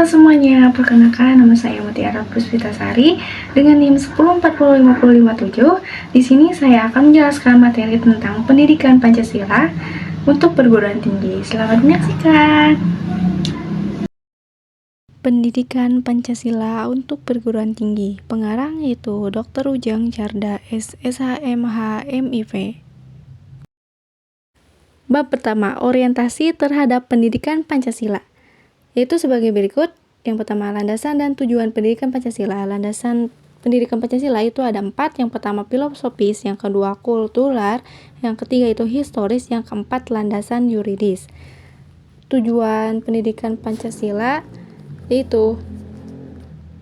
semuanya, perkenalkan nama saya Mutiara Puspitasari dengan NIM 1040557. Di sini saya akan menjelaskan materi tentang pendidikan Pancasila untuk perguruan tinggi. Selamat menyaksikan. Pendidikan Pancasila untuk perguruan tinggi. Pengarang yaitu Dr. Ujang Carda SSHMH MIV. Bab pertama, orientasi terhadap pendidikan Pancasila, yaitu sebagai berikut. Yang pertama, landasan dan tujuan pendidikan Pancasila. Landasan pendidikan Pancasila itu ada 4. Yang pertama, filosofis. Yang kedua, kultural. Yang ketiga itu historis. Yang keempat, landasan yuridis. Tujuan pendidikan Pancasila yaitu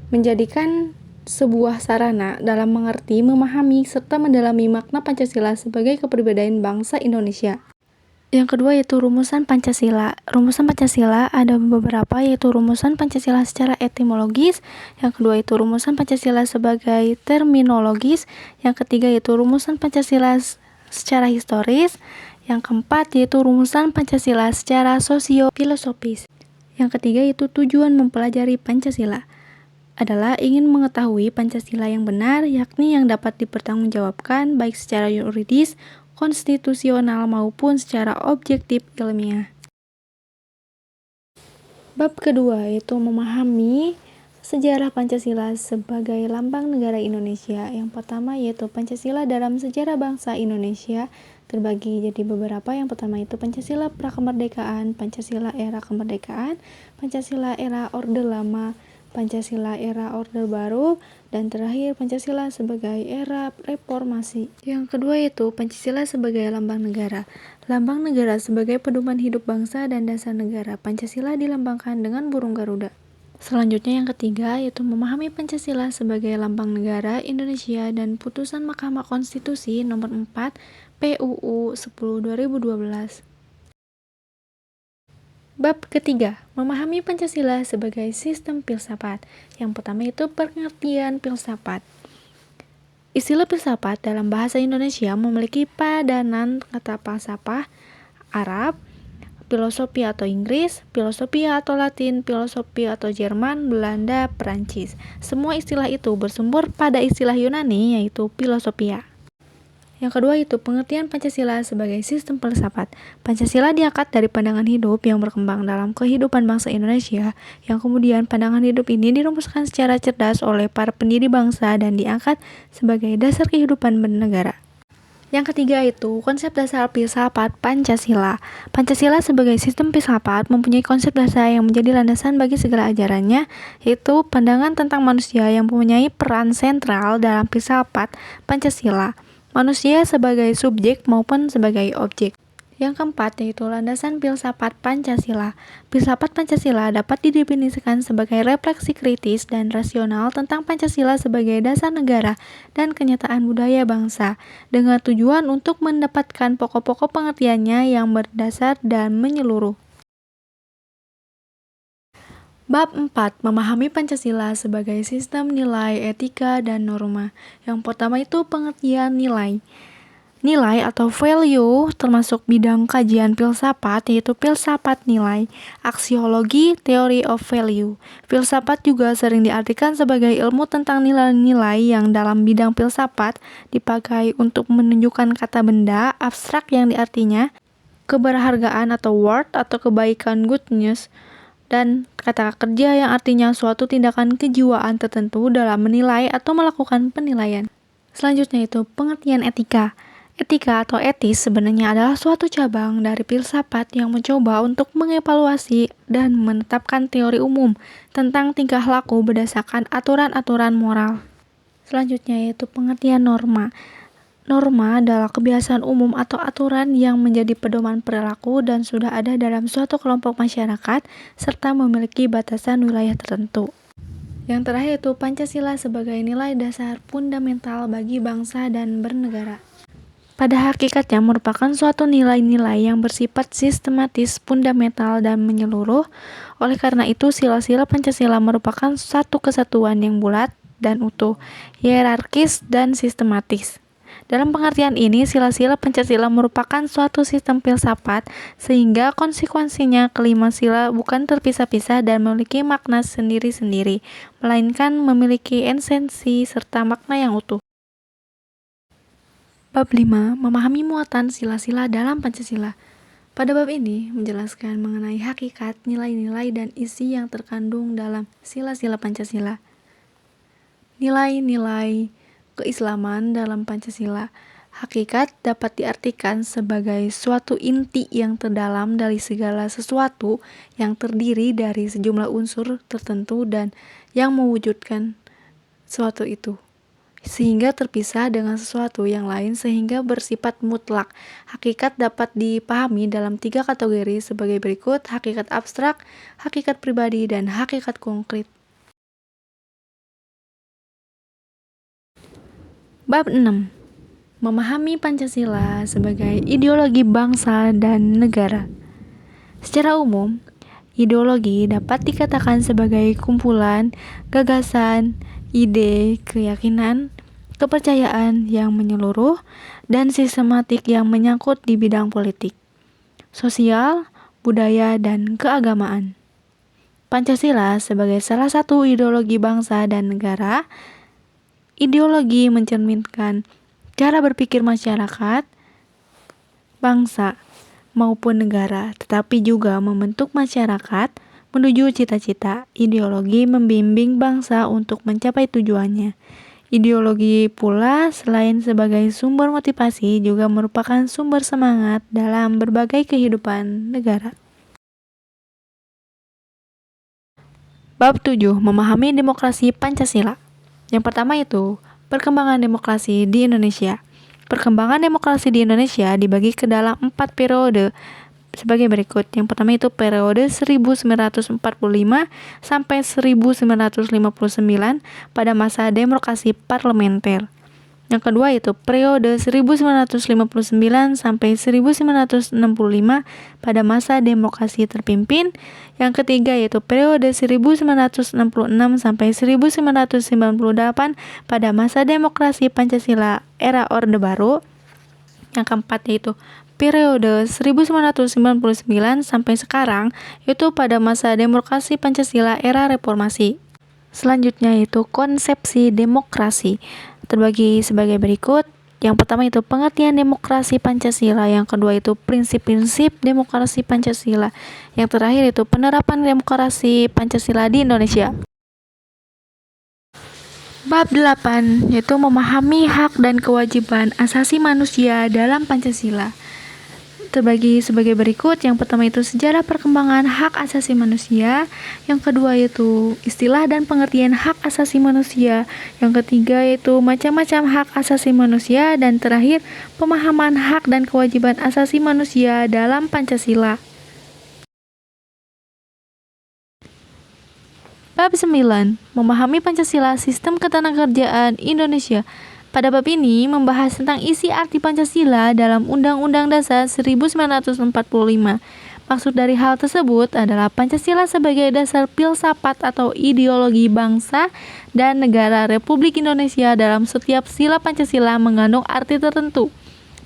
menjadikan sebuah sarana dalam mengerti, memahami, serta mendalami makna Pancasila sebagai kepribadian bangsa Indonesia. Yang kedua yaitu rumusan Pancasila. Rumusan Pancasila ada beberapa, yaitu rumusan Pancasila secara etimologis. Yang kedua itu rumusan Pancasila sebagai terminologis. Yang ketiga yaitu rumusan Pancasila secara historis. Yang keempat yaitu rumusan Pancasila secara sosio-filosofis. Yang ketiga yaitu tujuan mempelajari Pancasila adalah ingin mengetahui Pancasila yang benar, yakni yang dapat dipertanggungjawabkan baik secara yuridis, konstitusional maupun secara objektif ilmiah. Bab kedua yaitu memahami sejarah Pancasila sebagai lambang negara Indonesia. Yang pertama yaitu Pancasila dalam sejarah bangsa Indonesia terbagi jadi beberapa. Yang pertama itu Pancasila prakemerdekaan, Pancasila era kemerdekaan, Pancasila era Orde Lama, Pancasila era Orde Baru, dan terakhir Pancasila sebagai era reformasi. Yang kedua yaitu Pancasila sebagai lambang negara. Lambang negara sebagai pedoman hidup bangsa dan dasar negara. Pancasila dilambangkan dengan burung Garuda. Selanjutnya yang ketiga yaitu memahami Pancasila sebagai lambang negara Indonesia dan putusan Mahkamah Konstitusi nomor 4 PUU 10/2012. Bab ketiga, memahami Pancasila sebagai sistem filsafat. Yang pertama itu pengertian filsafat. Istilah filsafat dalam bahasa Indonesia memiliki padanan kata falsafah Arab, filosofi atau Inggris, filosofi atau Latin, filosofi atau Jerman, Belanda, Perancis. Semua istilah itu bersumber pada istilah Yunani yaitu filosofia. Yang kedua itu pengertian Pancasila sebagai sistem filsafat. Pancasila diangkat dari pandangan hidup yang berkembang dalam kehidupan bangsa Indonesia, yang kemudian pandangan hidup ini dirumuskan secara cerdas oleh para pendiri bangsa dan diangkat sebagai dasar kehidupan bernegara. Yang ketiga itu konsep dasar filsafat Pancasila. Pancasila sebagai sistem filsafat mempunyai konsep dasar yang menjadi landasan bagi segala ajarannya, yaitu pandangan tentang manusia yang mempunyai peran sentral dalam filsafat Pancasila. Manusia sebagai subjek maupun sebagai objek. Yang keempat yaitu landasan filsafat Pancasila. Filsafat Pancasila dapat didefinisikan sebagai refleksi kritis dan rasional tentang Pancasila sebagai dasar negara dan kenyataan budaya bangsa, dengan tujuan untuk mendapatkan pokok-pokok pengertiannya yang berdasar dan menyeluruh. Bab 4. Memahami Pancasila sebagai sistem nilai, etika, dan norma. Yang pertama itu pengertian nilai. Nilai atau value termasuk bidang kajian filsafat, yaitu filsafat nilai, aksiologi, theory of value. Filsafat juga sering diartikan sebagai ilmu tentang nilai-nilai yang dalam bidang filsafat dipakai untuk menunjukkan kata benda abstrak yang diartinya keberhargaan atau worth atau kebaikan goodness, dan kata kerja yang artinya suatu tindakan kejiwaan tertentu dalam menilai atau melakukan penilaian. Selanjutnya itu pengertian etika. Etika atau etis sebenarnya adalah suatu cabang dari filsafat yang mencoba untuk mengevaluasi dan menetapkan teori umum tentang tingkah laku berdasarkan aturan-aturan moral. Selanjutnya yaitu pengertian norma. Norma adalah kebiasaan umum atau aturan yang menjadi pedoman perilaku dan sudah ada dalam suatu kelompok masyarakat serta memiliki batasan wilayah tertentu. Yang terakhir itu Pancasila sebagai nilai dasar fundamental bagi bangsa dan bernegara. Pada hakikatnya merupakan suatu nilai-nilai yang bersifat sistematis, fundamental, dan menyeluruh. Oleh karena itu, sila-sila Pancasila merupakan satu kesatuan yang bulat dan utuh, hierarkis, dan sistematis. Dalam pengertian ini, sila-sila Pancasila merupakan suatu sistem filsafat sehingga konsekuensinya kelima sila bukan terpisah-pisah dan memiliki makna sendiri-sendiri, melainkan memiliki esensi serta makna yang utuh. Bab 5. Memahami muatan sila-sila dalam Pancasila. Pada bab ini menjelaskan mengenai hakikat, nilai-nilai, dan isi yang terkandung dalam sila-sila Pancasila. Nilai-nilai keislaman dalam Pancasila. Hakikat dapat diartikan sebagai suatu inti yang terdalam dari segala sesuatu yang terdiri dari sejumlah unsur tertentu dan yang mewujudkan suatu itu, sehingga terpisah dengan sesuatu yang lain sehingga bersifat mutlak. Hakikat dapat dipahami dalam 3 kategori sebagai berikut: hakikat abstrak, hakikat pribadi, dan hakikat konkret. Bab 6. Memahami Pancasila sebagai ideologi bangsa dan negara. Secara umum, ideologi dapat dikatakan sebagai kumpulan gagasan, ide, keyakinan, kepercayaan yang menyeluruh, dan sistematik yang menyangkut di bidang politik, sosial, budaya, dan keagamaan. Pancasila sebagai salah satu ideologi bangsa dan negara. Ideologi mencerminkan cara berpikir masyarakat, bangsa, maupun negara, tetapi juga membentuk masyarakat menuju cita-cita. Ideologi membimbing bangsa untuk mencapai tujuannya. Ideologi pula selain sebagai sumber motivasi juga merupakan sumber semangat dalam berbagai kehidupan negara. Bab 7. Memahami demokrasi Pancasila. Yang pertama itu, perkembangan demokrasi di Indonesia. Perkembangan demokrasi di Indonesia dibagi ke dalam 4 periode sebagai berikut. Yang pertama itu periode 1945 sampai 1959 pada masa demokrasi parlementer. Yang kedua itu periode 1959 sampai 1965 pada masa demokrasi terpimpin. Yang ketiga yaitu periode 1966 sampai 1998 pada masa demokrasi Pancasila era Orde Baru. Yang keempat yaitu periode 1999 sampai sekarang, yaitu pada masa demokrasi Pancasila era reformasi. Selanjutnya yaitu konsepsi demokrasi, terbagi sebagai berikut. Yang pertama itu pengertian demokrasi Pancasila, yang kedua itu prinsip-prinsip demokrasi Pancasila, yang terakhir itu penerapan demokrasi Pancasila di Indonesia. Bab 8 yaitu memahami hak dan kewajiban asasi manusia dalam Pancasila, terbagi sebagai berikut. Yang pertama itu sejarah perkembangan hak asasi manusia, yang kedua yaitu istilah dan pengertian hak asasi manusia, yang ketiga yaitu macam-macam hak asasi manusia, dan terakhir pemahaman hak dan kewajiban asasi manusia dalam Pancasila. Bab 9. Memahami Pancasila Sistem Ketenagakerjaan Indonesia. Pada bab ini membahas tentang isi arti Pancasila dalam Undang-Undang Dasar 1945. Maksud dari hal tersebut adalah Pancasila sebagai dasar filsafat atau ideologi bangsa dan negara Republik Indonesia. Dalam setiap sila Pancasila mengandung arti tertentu,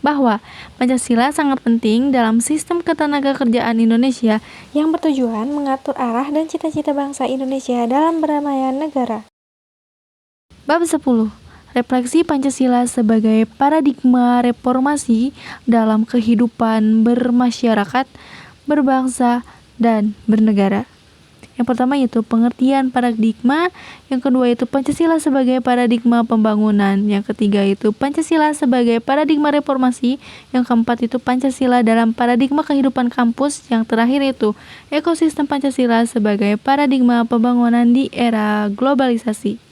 bahwa Pancasila sangat penting dalam sistem ketenagakerjaan Indonesia yang bertujuan mengatur arah dan cita-cita bangsa Indonesia dalam berdamaian negara. Bab 10. Refleksi Pancasila sebagai paradigma reformasi dalam kehidupan bermasyarakat, berbangsa, dan bernegara. Yang pertama yaitu pengertian paradigma, yang kedua yaitu Pancasila sebagai paradigma pembangunan, yang ketiga yaitu Pancasila sebagai paradigma reformasi, yang keempat itu Pancasila dalam paradigma kehidupan kampus, yang terakhir itu ekosistem Pancasila sebagai paradigma pembangunan di era globalisasi.